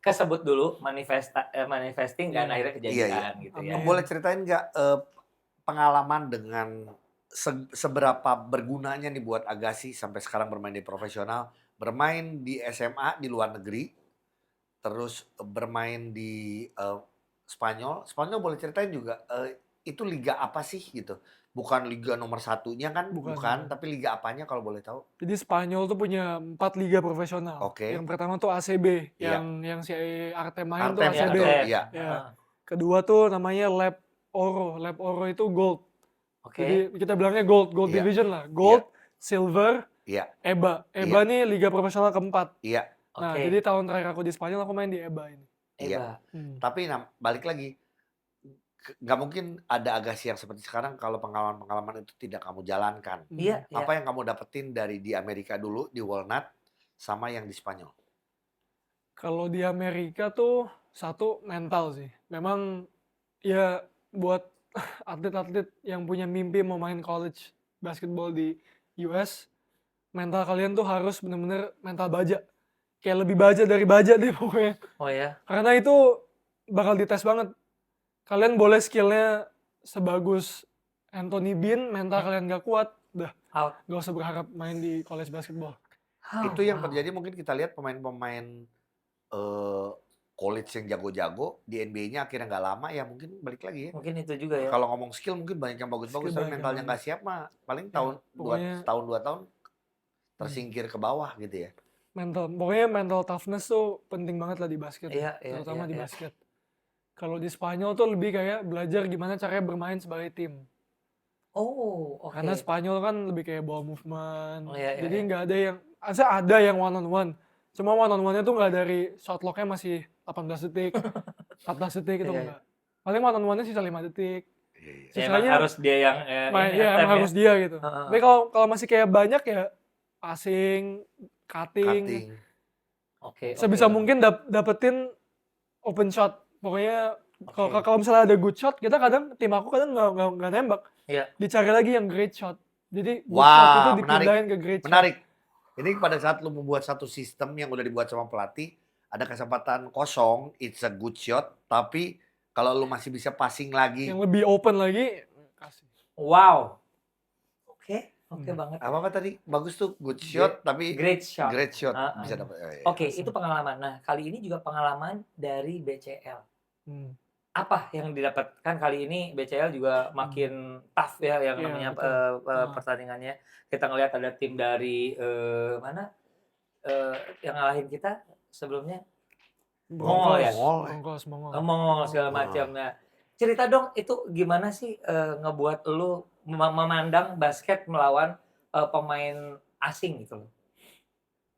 kesebut dulu manifesting dan Iya. akhirnya kejadian Iya. gitu ya. Amin. Boleh ceritain nggak pengalaman dengan seberapa bergunanya nih buat Agassi sampai sekarang bermain di profesional, bermain di SMA di luar negeri, terus bermain di Spanyol. Spanyol boleh ceritain juga itu liga apa sih gitu? Bukan liga nomor satunya kan? Bukan. Tapi liga apanya kalau boleh tahu? Jadi Spanyol tuh punya 4 liga profesional. Oke. Yang pertama tuh ACB, Iya. yang si Artem main tuh Artem, ya, ACB. Artem. Iya. Ya. Ah, Kedua tuh namanya Lab Oro. Lab Oro itu gold. Oke. Jadi kita bilangnya gold Iya. division lah. Gold, silver, Iya. EBA. EBA nih liga profesional keempat. Iya. Nah, Oke. jadi tahun terakhir aku di Spanyol aku main di EBA ini. Iya. Eba. Tapi balik lagi, nggak mungkin ada Agassi yang seperti sekarang kalau pengalaman-pengalaman itu tidak kamu jalankan. Iya, iya. Apa yang kamu dapetin dari di Amerika dulu, di Walnut, sama yang di Spanyol? Kalau di Amerika tuh satu mental sih. Memang ya buat atlet-atlet yang punya mimpi mau main college basketball di US, mental kalian tuh harus bener-bener mental baja. Kayak lebih baja dari baja deh pokoknya. Oh ya. Karena itu bakal dites banget. Kalian boleh skillnya sebagus Anthony Bean, mental kalian gak kuat, udah Out. gak usah berharap main di college basketball. Itu yang terjadi mungkin kita lihat pemain-pemain college yang jago-jago di NBA-nya akhirnya nggak lama ya mungkin balik lagi ya. Mungkin itu juga ya. Kalau ngomong skill mungkin banyak yang bagus-bagus Skill tapi banyak yang mentalnya nggak bagus. siap mah paling Ya, pokoknya- setahun 2 tahun tersingkir ke bawah gitu ya. Pokoknya mental toughness tuh penting banget lah di basket. Iya, iya, Terutama iya, di iya. basket. Kalau di Spanyol tuh lebih kayak belajar gimana caranya bermain sebagai tim. Oh, oke. Karena Spanyol kan lebih kayak ball movement. Oh, iya, iya, Jadi iya. nggak ada yang ada yang one on one. Cuma one on one-nya tuh nggak dari shot lock-nya masih 18 detik, 14 detik itu Iya, enggak. Paling one on one-nya sisa 5 detik. Iya, iya. Ya, emang Sisanya harus dia yang main, ini ya attempt emang ya. harus dia gitu. Heeh. Tapi kalau masih kayak banyak ya passing, cutting, Cutting. Oke, sebisa oke. mungkin dapetin open shot. Pokoknya kalau Oke. kalau misalnya ada good shot, tim aku kadang nggak nembak. Iya. Dicari lagi yang great shot. Jadi good shot itu Wah, menarik. dipindahin ke great shot. Menarik. Ini pada saat lu membuat satu sistem yang udah dibuat sama pelatih, ada kesempatan kosong, it's a good shot, tapi kalau lu masih bisa passing lagi, Yang lebih open lagi kasih. Wow. Oke banget. apa tadi? Bagus tuh, good shot, tapi Great shot. great shot Heeh. bisa dapat. Oke, itu pengalaman. Nah, kali ini juga pengalaman dari BCL. Hmm. Apa yang didapatkan kali ini? BCL juga makin tough ya yang Iya, namanya betul. pertandingannya. Kita ngelihat ada tim dari mana yang ngalahin kita sebelumnya Mongol ya? Mongol segala macam. Nah, cerita dong itu gimana sih ngebuat lu memandang basket melawan pemain asing gitu loh.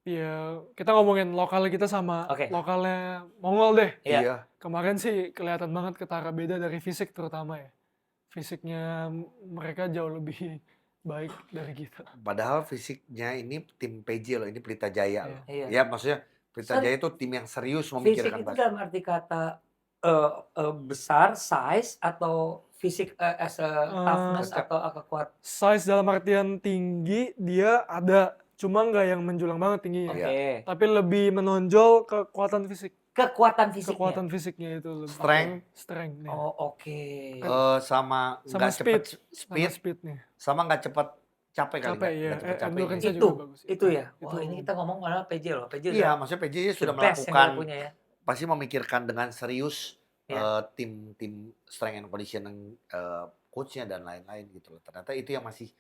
Ya, kita ngomongin lokal kita sama Oke. lokalnya Mongol deh. Iya. Iya. Kemarin sih kelihatan banget ketara beda dari fisik terutama ya. Fisiknya mereka jauh lebih baik dari kita. Padahal fisiknya ini tim PJ loh, ini Pelita Jaya loh. Iya. Ya, maksudnya Pelita Jaya itu tim yang serius Fisik memikirkan itu basket. dalam arti kata besar, size atau fisik as a toughness atau kuat. Size dalam artian tinggi dia ada, cuma nggak yang menjulang banget tingginya. Oke. Iya. Tapi lebih menonjol kekuatan fisik. Kekuatan fisiknya. Kekuatan fisiknya itu lebih. Strength. ya. Oh, oke. Sama Sama nggak cepet Sama speednya. sama nggak cepet capek kali Capek, nggak iya. cepet capek. Endurance-nya Itu, juga bagus. itu ya. Itu. Wah, ini kita ngomong malah PJ loh. PJ Iya, maksudnya PJ sudah the best yang dia melakukan, punya ya. pasti memikirkan dengan serius Iya. tim strength and conditioning coachnya dan lain-lain gitu loh. Ternyata itu yang masih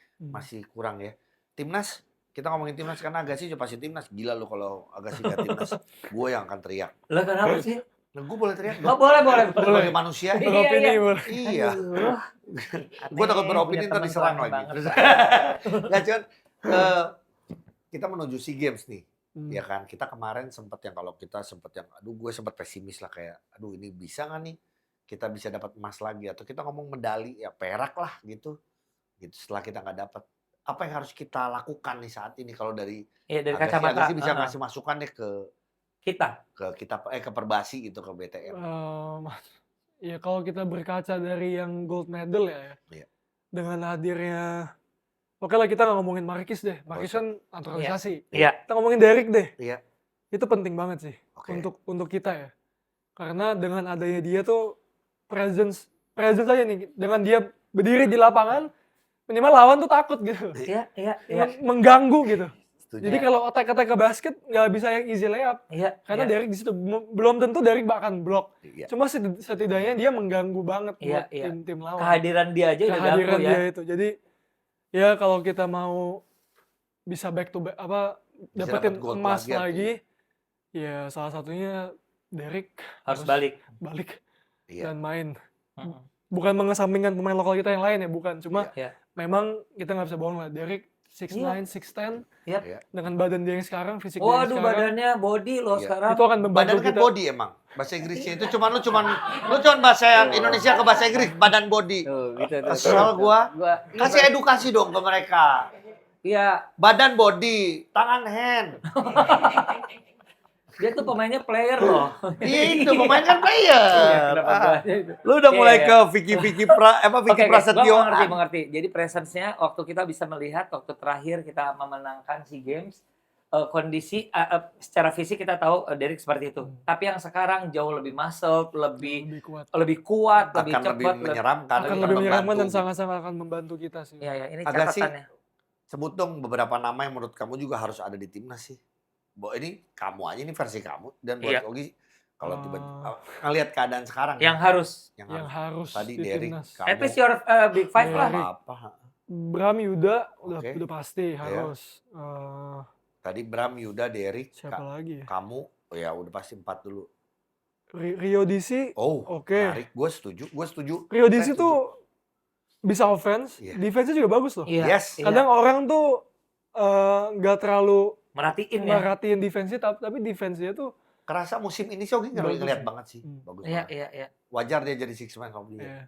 kurang ya. Timnas, kita ngomongin timnas karena Agassi juga pasti timnas. Gila lu kalau Agassi nggak timnas, gue yang akan teriak. Lah kenapa sih? Nah, gue boleh teriak Oh, dong. boleh. Sebagai manusia. Iya, Beropini iya. boleh. Iya. Aduh. Gue takut beropini Punya ntar teman diserang tuh aneh lagi. banget. Terus, nggak cuman kita menuju SEA Games nih. Ya kan, kita kemarin sempat yang aduh gue sempat pesimis lah kayak, aduh ini bisa nggak nih kita bisa dapat emas lagi atau kita ngomong medali ya perak lah gitu. Gitu setelah kita nggak dapat, apa yang harus kita lakukan nih saat ini kalau dari Iya, dari Agassi, kacamata Agassi bisa ngasih masukan deh ke kita. ke Perbasi gitu ke BTM. Ya kalau kita berkaca dari yang gold medal ya. Iya. Dengan hadirnya, oke lah kita nggak ngomongin Marquis deh. Marquis kan naturalisasi. Iya. Kita ngomongin Derek deh. Iya. Itu penting banget sih Oke. untuk kita ya. Karena dengan adanya dia tuh presence aja nih. Dengan dia berdiri di lapangan, minimal lawan tuh takut gitu. Iya. Mengganggu gitu. Setuju. Jadi kalau attack ke basket nggak bisa yang easy layup. Iya. Karena Derek di situ belum tentu Derek bahkan blok. Iya. Cuma setidaknya dia mengganggu banget buat Iya. tim-tim lawan. Kehadiran dia aja udah ganggu Kehadiran ya. dia itu. Jadi ya kalau kita mau bisa back to back dapetin dapet gold emas plagiat, lagi, ya salah satunya Derek Harus balik. Iya. dan main. Heeh. Bukan mengesampingkan pemain lokal kita yang lain ya, bukan. Cuma Iya. memang kita nggak bisa bohong lah. Derek 6'9", 6'10", Iya. dengan badan dia yang sekarang, fisik dia yang Waduh, sekarang, badannya body loh Iya. sekarang. itu akan membantu Badan kan kita. body emang. Bahasa Inggrisnya itu cuman bahasa Indonesia ke bahasa Inggris, badan body. Tuh, gitu. Kesel gua. Iya, Kasih edukasi dong ke mereka. Iya, Badan body, tangan hand. dia tuh pemainnya player loh. Iya itu, pemain kan player. Iya, kenapa Ah. bahasnya itu? Lu udah Iya, mulai iya. ke Vicky Prasetyo. Gua mengerti. Jadi presence-nya waktu kita bisa melihat waktu terakhir kita memenangkan SEA Games, kondisi secara fisik kita tahu Derek seperti itu. Tapi yang sekarang jauh lebih muscle, lebih Lebih kuat. kuat, lebih Akan lebih cepat, menyeramkan. Akan akan lebih menyeramkan membantu. dan sangat-sangat akan membantu kita sih. Iya, ini Agassi, catatannya. sebut dong beberapa nama yang menurut kamu juga harus ada di timnas sih. Ini kamu aja, ini versi kamu. Dan buat Iya. Ogi, kalau tiba-tiba ngelihat keadaan sekarang. Yang harus. Yang harus Tadi di Derek, timnas. kamu. At least your big five lah. Derek. Apa? Bram Yuda Oke. udah pasti Iya. harus. Tadi Bram, Yuda, Derek, Siapa lagi ya? kamu, ya udah pasti 4 dulu. Rio DC. Oh, Oke. menarik. Gue setuju. Rio DC Saya setuju. tuh bisa offense, Iya. defense-nya juga bagus loh. Iya. Yes. iya. Kadang orang tuh nggak terlalu Merhatiin ya. merhatiin defense-nya, tapi defense-nya tuh Kerasa musim ini Shogi bagus ngeliat sih. banget sih. Bagus Iya, banget. iya, iya. Wajar dia jadi six man sama dia. Ya.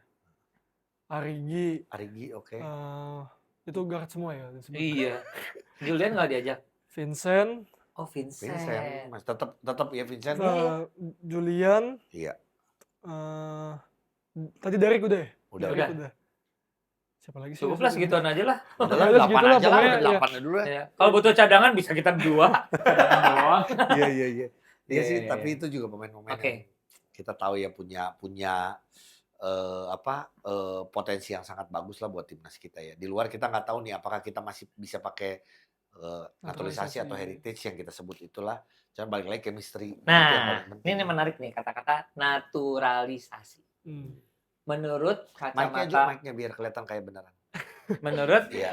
Arigi, Arigi oke. itu guard semua ya disebut. Iya. Julian nggak diajak. Vincent, Oh, Vincent. Vincent, Mas tetap ya Vincent. Julian, Iya. tadi Derek udah ya? Udah. Derek udah. Siapa lagi sih? Cukup lah segituan aja lah. Udah Ya, lah, 8 segitulah aja lah, pokoknya, udah ya. 8 dulu ya. Ya. Kalau butuh cadangan bisa kita berdua. Cadangan doang. Iya, iya, iya. Iya sih, Iya, tapi iya. itu juga pemain-pemain Oke. yang kita tahu ya punya potensi yang sangat bagus lah buat timnas kita ya. Di luar kita nggak tahu nih apakah kita masih bisa pakai naturalisasi atau heritage yang kita sebut itulah. Cuman balik lagi chemistry itu yang Nah, paling penting. ini menarik nih kata-kata naturalisasi. Menurut kacamata, Mic-nya biar kelihatan kayak beneran. menurut Iya.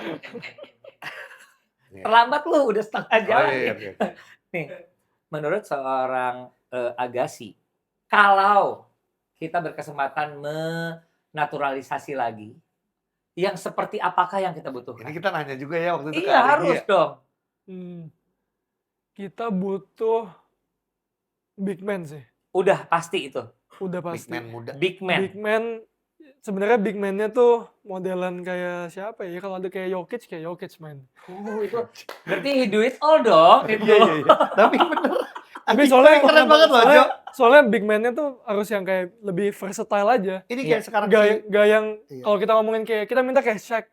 terlambat lu udah setengah Oh, jalan. iya, nih. oke. Nih, menurut seorang Agassi, kalau kita berkesempatan menaturalisasi lagi, yang seperti apakah yang kita butuhkan? Ini kita nanya juga ya waktu itu ke Iya Arigi harus ya. dong. Kita butuh big man sih. Udah pasti itu. Udah Big pasti. man muda. Big man. Big man, sebenarnya big man-nya tuh modelan kayak siapa ya? Kalau ada kayak Jokic main. Itu berarti he do it all dong. Itu. Iya, iya, iya. Tapi bener. Tapi Anjing, soalnya keren banget loh, Jo. soalnya big man-nya tuh harus yang kayak lebih versatile aja. Ini Iya. kayak sekarang Gak yang Iya. kalau kita ngomongin kayak kita minta kayak Shaq.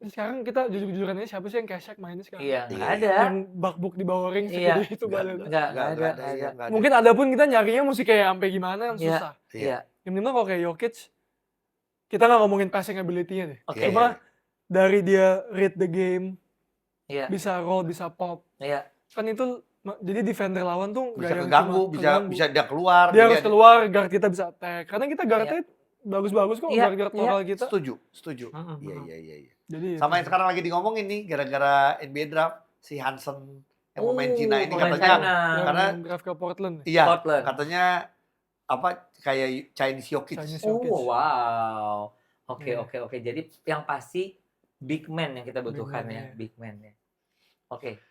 Sekarang kita jujur-jujuran aja siapa sih yang kayak Shaq mainnya sekarang? Iya, nggak Iya. ada. Yang bakbuk di bawah ring Iya. segede itu badannya. Nggak Nggak ada. ada, iya, nggak ada. Mungkin ada pun kita nyarinya mesti kayak sampai gimana yang Iya. susah. Iya. Yang penting kalau kayak Jokic, kita nggak ngomongin passing ability-nya deh. Oke. Iya, Cuma iya. dari dia read the game, Iya. bisa roll, bisa pop. Iya. Kan itu jadi defender lawan tuh nggak Bisa yang keganggu, cuma bisa keganggu. bisa dia keluar. Dia harus jadi- keluar, guard kita bisa attack. Karena kita guardnya bagus-bagus kok, Iya, guard-guard iya. lokal kita. Setuju. Mm-mm. Iya, iya, iya, iya. Jadi Sama yang sekarang lagi diomongin nih gara-gara NBA draft si Hansen yang mau main Cina ini pemain katanya China. karena draft ke Portland. iya, Portland. katanya apa kayak Chinese Jokic. Chinese Jokic. Oh, wow. Oke, Iya. oke, oke. Jadi yang pasti big man yang kita butuhkan man, ya, iya. big man ya. Oke.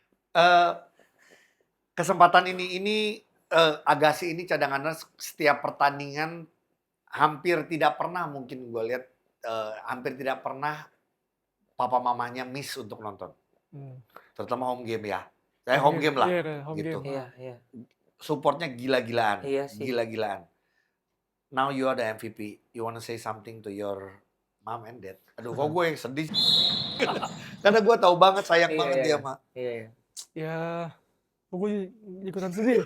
Kesempatan ini Agassi ini cadangannya setiap pertandingan hampir tidak pernah mungkin gue lihat hampir tidak pernah papa mamanya miss untuk nonton. Terutama home game ya. Saya home game lah. Iya, home gitu. game. Iya, iya. Supportnya gila-gilaan. Iya sih. Gila-gilaan. Now you are the MVP. You wanna say something to your mom and dad? Aduh, kok gue yang sedih. Karena gue tahu banget sayang Iya, banget iya, dia iya. sama. Iya, iya. Ya, gue ikutan sedih.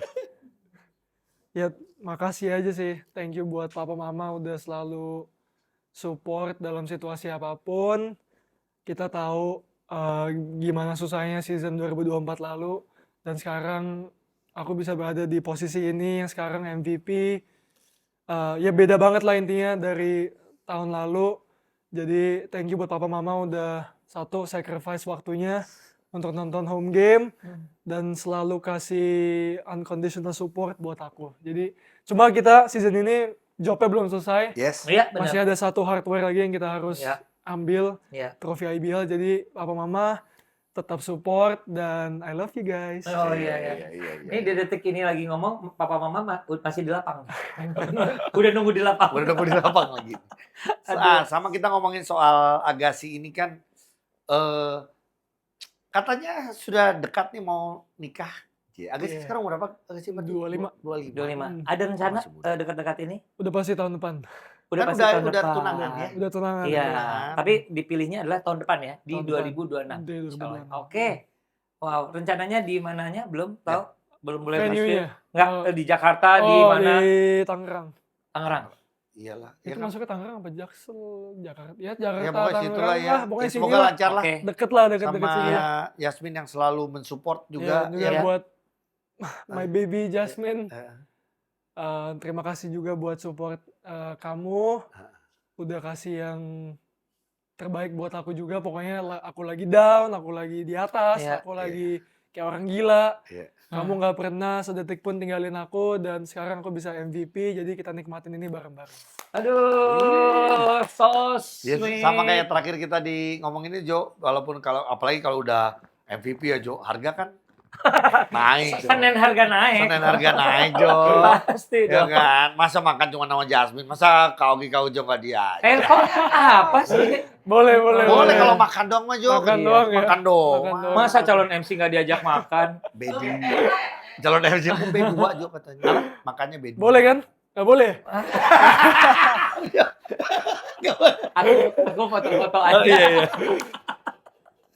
Ya, makasih aja sih. Thank you buat papa mama udah selalu support dalam situasi apapun. Kita tahu gimana susahnya season 2024 lalu. Dan sekarang aku bisa berada di posisi ini yang sekarang MVP. Ya beda banget lah intinya dari tahun lalu. Jadi thank you buat papa mama udah satu sacrifice waktunya untuk nonton home game dan selalu kasih unconditional support buat aku. Jadi cuma kita season ini jobnya belum selesai. Yes. Iya, benar. Masih ada satu hardware lagi yang kita harus Iya. ambil, Iya. trofi IBL. Jadi papa mama tetap support dan I love you guys. Oh iya, iya. iya. Ini di detik ini lagi ngomong, papa mama masih di lapang. Udah nunggu di lapang. Udah nunggu di lapang lagi. Sama kita ngomongin soal Agassi ini kan katanya sudah dekat nih mau nikah. Agassi Iya. sekarang umur berapa? Agassi 25. 25. Ada rencana Masih muda. dekat-dekat ini? Udah pasti tahun depan. Udah Kan pasti udah tahun depan. tunangan ya? Udah tunangan. Iya, tunangan. tapi dipilihnya adalah tahun depan ya, di Tahun 2026. Di Insya Allah. 2026. Oke. Wow, rencananya di mananya belum tahu? Belum boleh nge-share? Venue-nya. Enggak, Oh. di Jakarta di Oh, mana? di Tangerang. Tangerang. Iyalah. Itu Ya kan? masuknya Tangerang apa Jaksel? Jakarta. Ya Ya Jakarta, pokoknya situ lah Tangerang ya. lah. Pokoknya Ya, sini semoga lah. lancar lah. Oke. Deket lah, deket-deket Sama sini. Yasmin yang selalu mensupport juga. Juga Iya. buat my baby Jasmine. Eh, Terima kasih juga buat support kamu. Udah kasih yang terbaik buat aku juga. Pokoknya aku lagi down, aku lagi di atas, Iya. aku lagi kayak orang gila. Iya. Kamu nggak pernah sedetik pun tinggalin aku dan sekarang aku bisa MVP. Jadi kita nikmatin ini bareng-bareng. Aduh, so Ya, sweet. sama kayak terakhir kita di ngomong ini Jo, walaupun apalagi kalau udah MVP ya Jo, harga kan naik. Jo. Senin harga naik. Senin harga naik Jo. Pasti Ya dong. kan, masa makan cuma nama Jasmine, masa kau Jo nggak dia? Kok apa sih? Boleh, boleh, Boleh kalau makan doang mah Jo. Makan Iya. doang ya. Makan doang. Makan doang. Masa calon MC nggak diajak makan? Baby. Calon MC pun B2 Jo katanya. Makannya B2. Boleh kan? Nggak boleh? Aku foto-foto aja. Iya.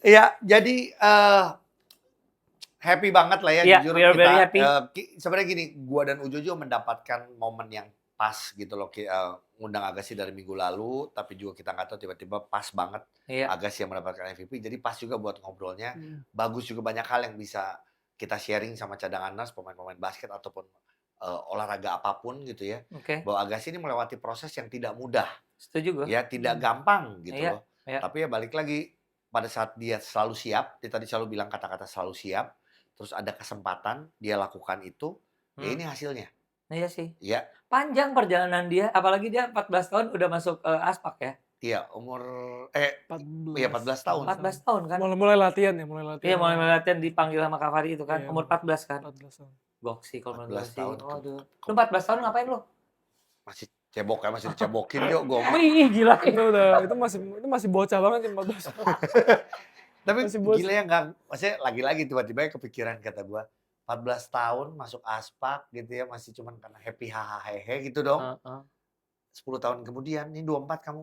Iya, jadi happy banget lah ya Iya, jujur we are very happy. Sebenarnya gini, gua dan Ujo juga mendapatkan momen yang pas gitu loh. Ngundang Agassi dari minggu lalu, tapi juga kita nggak tahu tiba-tiba pas banget Iya. Agassi yang mendapatkan MVP. Jadi pas juga buat ngobrolnya. Bagus juga banyak hal yang bisa kita sharing sama cadanganers, pemain-pemain basket ataupun olahraga apapun gitu ya. Oke, Bahwa Agassi ini melewati proses yang tidak mudah, setuju gue. ya tidak gampang gitu Iya, loh. iya. Tapi ya balik lagi pada saat dia selalu siap, dia tadi selalu bilang kata-kata selalu siap, terus ada kesempatan dia lakukan itu, ya ini hasilnya. Iya sih. Ya, Panjang perjalanan dia, apalagi dia 14 tahun udah masuk Aspak ya. iya umur 14. Iya, 14 tahun. 14 tahun kan? Mulai latihan ya, mulai latihan. Iya, mulai latihan dipanggil sama Kak Fari itu kan. Iya, Umur 14 kan? 14 tahun. Gok sih kalau 14 menurut gue sih. tahun. Waduh. Lu 14 tahun ngapain lu? Masih cebok ya, masih dicebokin yuk gue. Wih, gila. Itu masih bocah banget sih 14 tahun. Tapi masih bos. gila ya nggak, maksudnya lagi-lagi tiba-tiba kepikiran kata gue, 14 tahun masuk Aspak gitu ya, masih cuman karena happy hahaha hehe gitu dong. Heeh. 10 tahun kemudian, ini 24 kamu,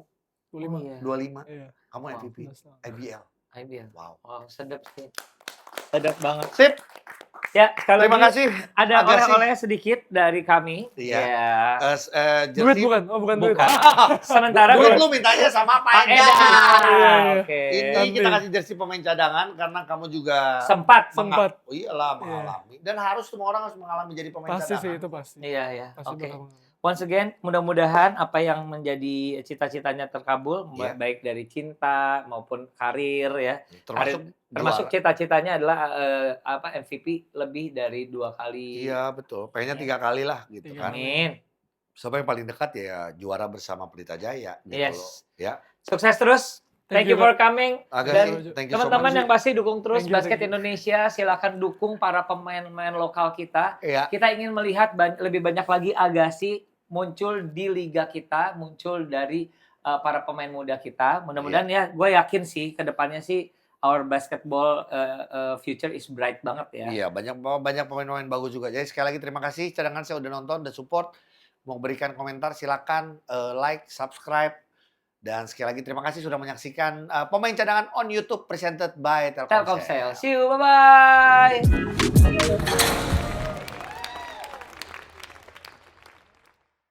25. Iya. 25, Iya. kamu Wow. MVP, 14 tahun. IBL. IBL. Wow. Wow, sedap sih. Sedap banget. Sip, Ya, sekali terima lagi kasih. ada Agassi. oleh-oleh sedikit dari kami. Iya. Ya. Duit Jersey, bukan? Oh, bukan duit. Bukan. Sementara duit gue lu mintanya sama Pak Pak Eda. Eda. Oke. Ini Nanti. kita kasih jersey pemain cadangan karena kamu juga Sempat. Sempat. Oh iyalah Iya. mengalami. Dan harus semua orang harus mengalami jadi pemain Pasti cadangan. sih, itu pasti. Iya, ya. Pasti Oke. bakal mengalami. Once again, mudah-mudahan apa yang menjadi cita-citanya terkabul, Iya. baik dari cinta maupun karir ya. Termasuk Termasuk juara. cita-citanya adalah MVP lebih dari 2 kali. Iya betul. Pengennya 3 kali lah gitu 3 kan. kali. Amin. Sampai yang paling dekat ya juara bersama Pelita Jaya gitu Yes. loh. Ya. Sukses terus. Thank you for coming. Agassi, Dan thank you so Teman-teman much. yang pasti dukung terus Thank you, basket thank you. Indonesia, silakan dukung para pemain-pemain lokal kita. Iya. Kita ingin melihat lebih banyak lagi Agassi muncul di liga kita, muncul dari para pemain muda kita. Mudah-mudahan ya, gue yakin sih ke depannya sih our basketball future is bright banget ya. Iya, banyak pemain-pemain bagus juga. Jadi sekali lagi terima kasih cadangan saya udah nonton, udah support. Mau berikan komentar silakan like, subscribe. Dan sekali lagi terima kasih sudah menyaksikan pemain cadangan on YouTube presented by Telkomsel. Telkomsel. See you, bye-bye.